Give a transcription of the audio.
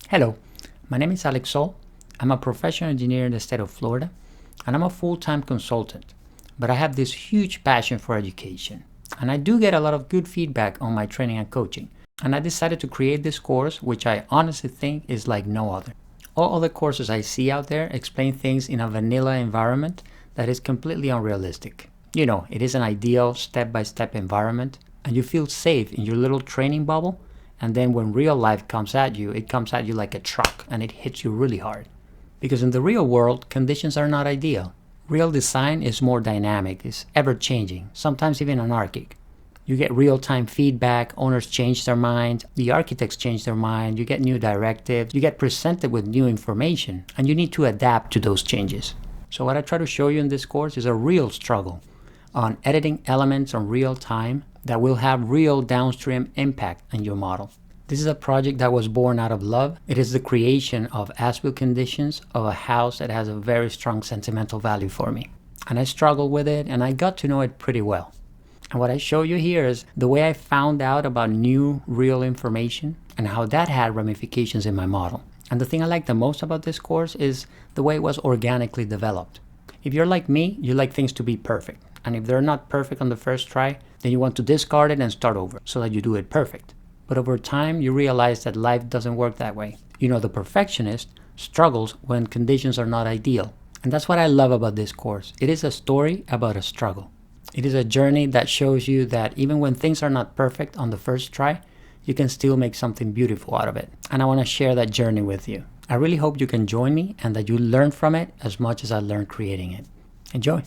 Hello, my name is Alex Sol. I'm a professional engineer in the state of Florida, and I'm a full-time consultant. But I have this huge passion for education, and I do get a lot of good feedback on my training and coaching. And I decided to create this course, which I honestly think is like no other. All other courses I see out there explain things in a vanilla environment that is completely unrealistic. It is an ideal step-by-step environment, and you feel safe in your little training bubble. And then when real life comes at you, it comes at you like a truck and it hits you really hard. Because in the real world, conditions are not ideal. Real design is more dynamic, it's ever-changing, sometimes even anarchic. You get real-time feedback, owners change their mind, the architects change their mind, you get new directives, you get presented with new information, and you need to adapt to those changes. So what I try to show you in this course is a real struggle on editing elements on real time that will have real downstream impact on your model. This is a project that was born out of love. It is the creation of as-built conditions of a house that has a very strong sentimental value for me. And I struggled with it, and I got to know it pretty well. And what I show you here is the way I found out about new, real information and how that had ramifications in my model. And the thing I like the most about this course is the way it was organically developed. If you're like me, you like things to be perfect. And if they're not perfect on the first try, then you want to discard it and start over so that you do it perfect. But over time, you realize that life doesn't work that way. The perfectionist struggles when conditions are not ideal. And that's what I love about this course. It is a story about a struggle. It is a journey that shows you that even when things are not perfect on the first try, you can still make something beautiful out of it. And I want to share that journey with you. I really hope you can join me and that you learn from it as much as I learned creating it. Enjoy.